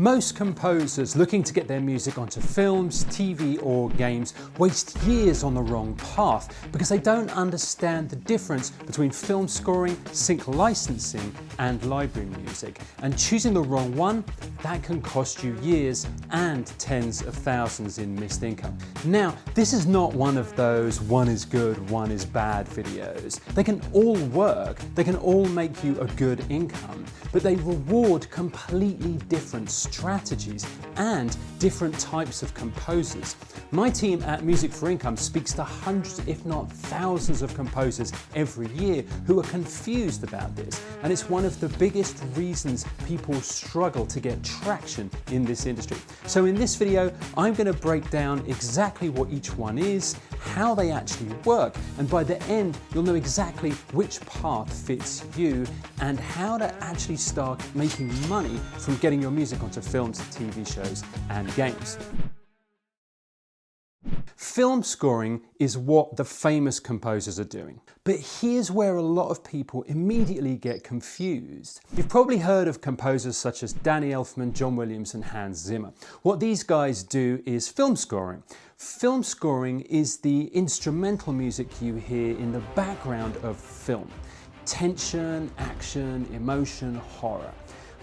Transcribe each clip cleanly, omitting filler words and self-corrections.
Most composers looking to get their music onto films, TV or games waste years on the wrong path because they don't understand the difference between film scoring, sync licensing and library music. And choosing the wrong one, that can cost you years and tens of thousands in missed income. Now, this is not one of those one is good, one is bad videos. They can all work, they can all make you a good income, but they reward completely different strategies and different types of composers. My team at Music for Income speaks to hundreds, if not thousands of composers every year who are confused about this, and it's one of the biggest reasons people struggle to get traction in this industry. So in this video, I'm going to break down exactly what each one is, how they actually work, and by the end, you'll know exactly which path fits you and how to actually start making money from getting your music onto films, TV shows, and games. Film scoring is what the famous composers are doing. But here's where a lot of people immediately get confused. You've probably heard of composers such as Danny Elfman, John Williams, and Hans Zimmer. What these guys do is film scoring. Film scoring is the instrumental music you hear in the background of film. Tension, action, emotion, horror.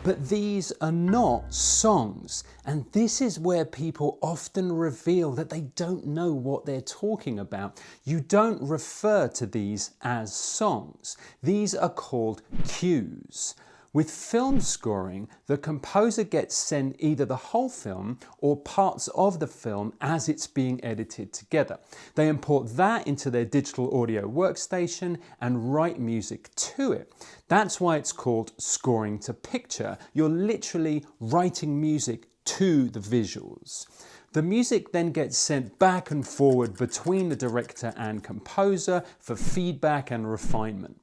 But these are not songs, and this is where people often reveal that they don't know what they're talking about. You don't refer to these as songs. These are called cues. With film scoring, the composer gets sent either the whole film or parts of the film as it's being edited together. They import that into their digital audio workstation and write music to it. That's why it's called scoring to picture. You're literally writing music to the visuals. The music then gets sent back and forward between the director and composer for feedback and refinement.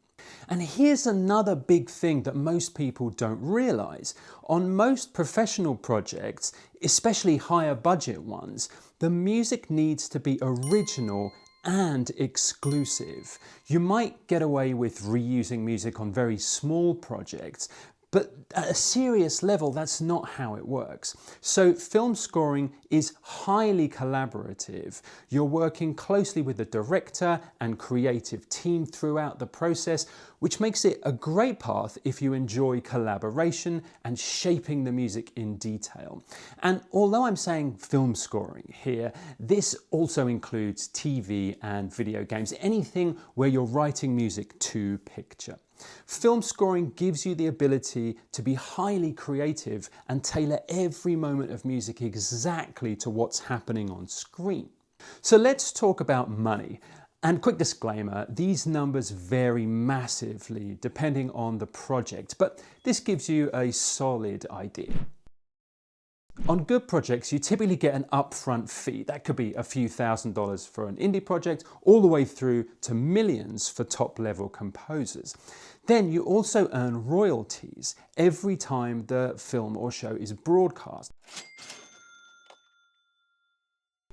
And here's another big thing that most people don't realize. On most professional projects, especially higher budget ones, the music needs to be original and exclusive. You might get away with reusing music on very small projects, but at a serious level, that's not how it works. So film scoring is highly collaborative. You're working closely with the director and creative team throughout the process, which makes it a great path if you enjoy collaboration and shaping the music in detail. And although I'm saying film scoring here, this also includes TV and video games, anything where you're writing music to picture. Film scoring gives you the ability to be highly creative and tailor every moment of music exactly to what's happening on screen. So let's talk about money. And quick disclaimer, these numbers vary massively depending on the project, but this gives you a solid idea. On good projects, you typically get an upfront fee. That could be a few $1,000s for an indie project, all the way through to millions for top-level composers. Then you also earn royalties every time the film or show is broadcast.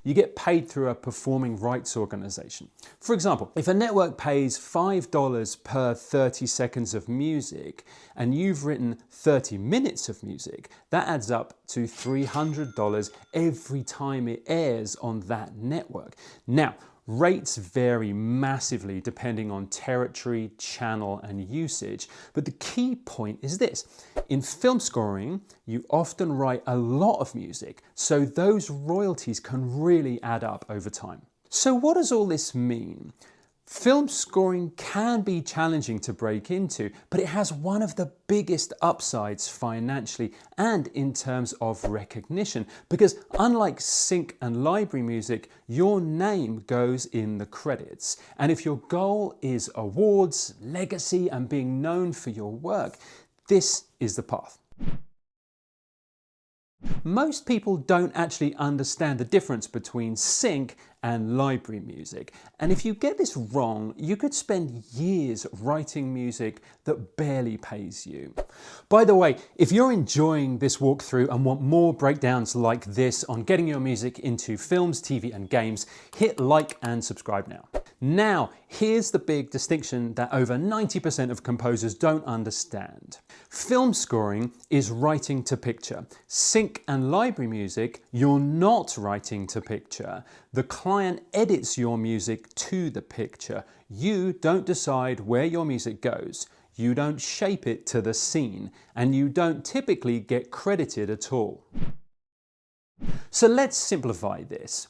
You get paid through a performing rights organization. For example, if a network pays $5 per 30 seconds of music and you've written 30 minutes of music, that adds up to $300 every time it airs on that network. Now, rates vary massively depending on territory, channel, and usage, but the key point is this. In film scoring, you often write a lot of music, so those royalties can really add up over time. So what does all this mean? Film scoring can be challenging to break into, but it has one of the biggest upsides financially and in terms of recognition, because unlike sync and library music, your name goes in the credits. And if your goal is awards, legacy, and being known for your work, this is the path. Most people don't actually understand the difference between sync and library music. And if you get this wrong, you could spend years writing music that barely pays you. By the way, if you're enjoying this walkthrough and want more breakdowns like this on getting your music into films, TV, and games, hit like and subscribe now. Now, here's the big distinction that over 90% of composers don't understand. Film scoring is writing to picture. Sync and library music, you're not writing to picture. The client edits your music to the picture. You don't decide where your music goes. You don't shape it to the scene, and you don't typically get credited at all. So let's simplify this.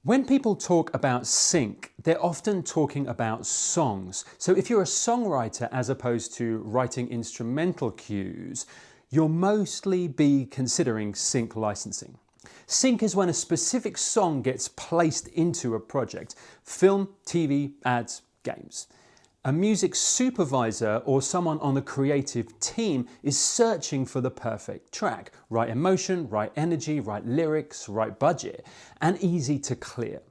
When people talk about sync, they're often talking about songs. So if you're a songwriter as opposed to writing instrumental cues, you'll mostly be considering sync licensing. Sync is when a specific song gets placed into a project: film, TV, ads, games. A music supervisor or someone on the creative team is searching for the perfect track. Right emotion, right energy, right lyrics, right budget, and easy to clear.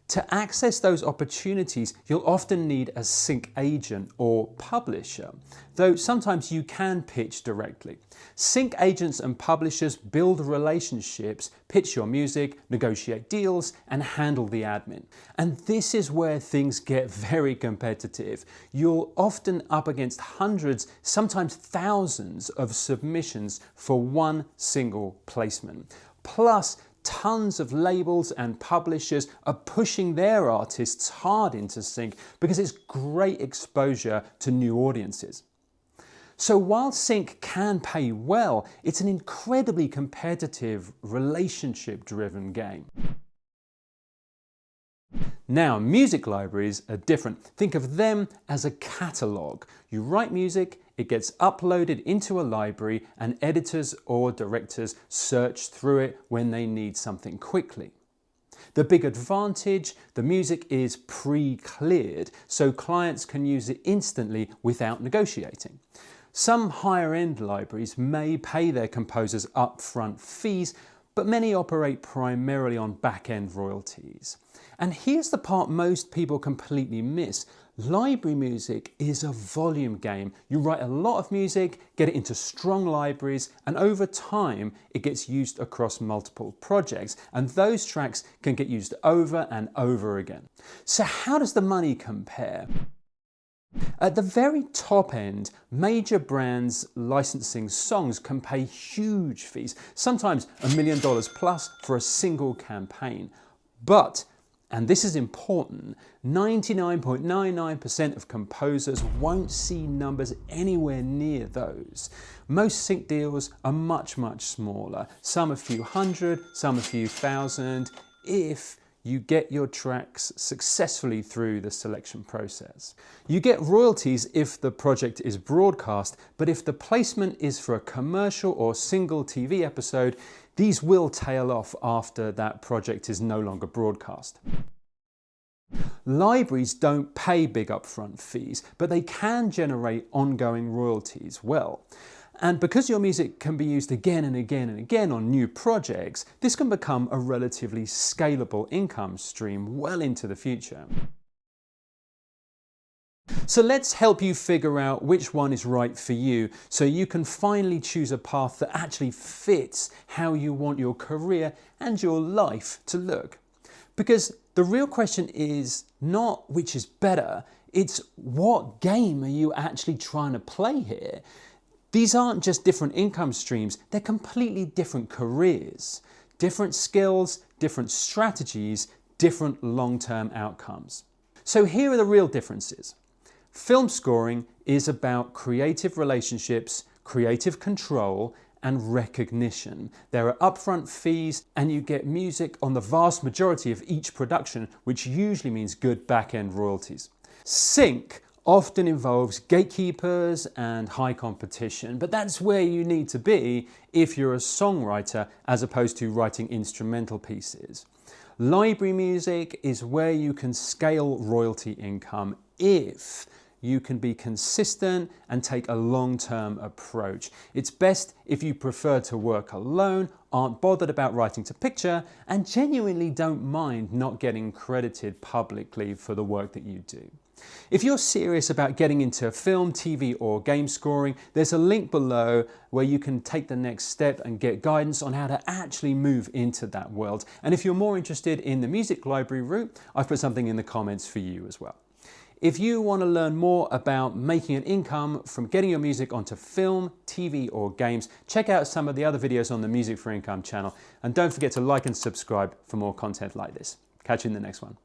To access those opportunities, you'll often need a sync agent or publisher, though sometimes you can pitch directly. Sync agents and publishers build relationships, pitch your music, negotiate deals, and handle the admin. And this is where things get very competitive. You're often up against hundreds, sometimes thousands of submissions for one single placement. Plus, tons of labels and publishers are pushing their artists hard into sync because it's great exposure to new audiences. So while sync can pay well, it's an incredibly competitive, relationship-driven game. Now, music libraries are different. Think of them as a catalogue. You write music, it gets uploaded into a library, and editors or directors search through it when they need something quickly. The big advantage, the music is pre-cleared, so clients can use it instantly without negotiating. Some higher-end libraries may pay their composers upfront fees, but many operate primarily on back-end royalties. And here's the part most people completely miss. Library music is a volume game. You write a lot of music, get it into strong libraries, and over time it gets used across multiple projects, and those tracks can get used over and over again. So how does the money compare? At the very top end, major brands licensing songs can pay huge fees, sometimes $1 million plus for a single campaign. But, and this is important, 99.99% of composers won't see numbers anywhere near those. Most sync deals are much, much smaller, some a few hundred, some a few thousand, if you get your tracks successfully through the selection process. You get royalties if the project is broadcast, but if the placement is for a commercial or single TV episode, these will tail off after that project is no longer broadcast. Libraries don't pay big upfront fees, but they can generate ongoing royalties well. And because your music can be used again and again and again on new projects, this can become a relatively scalable income stream well into the future. So let's help you figure out which one is right for you, so you can finally choose a path that actually fits how you want your career and your life to look. Because the real question is not which is better, it's what game are you actually trying to play here? These aren't just different income streams, they're completely different careers, different skills, different strategies, different long-term outcomes. So here are the real differences. Film scoring is about creative relationships, creative control, and recognition. There are upfront fees, and you get music on the vast majority of each production, which usually means good back-end royalties. Sync often involves gatekeepers and high competition, but that's where you need to be if you're a songwriter as opposed to writing instrumental pieces. Library music is where you can scale royalty income if you can be consistent and take a long-term approach. It's best if you prefer to work alone, aren't bothered about writing to picture, and genuinely don't mind not getting credited publicly for the work that you do. If you're serious about getting into film, TV or game scoring, there's a link below where you can take the next step and get guidance on how to actually move into that world. And if you're more interested in the music library route, I've put something in the comments for you as well. If you want to learn more about making an income from getting your music onto film, TV or games, check out some of the other videos on the Music for Income channel, and don't forget to like and subscribe for more content like this. Catch you in the next one.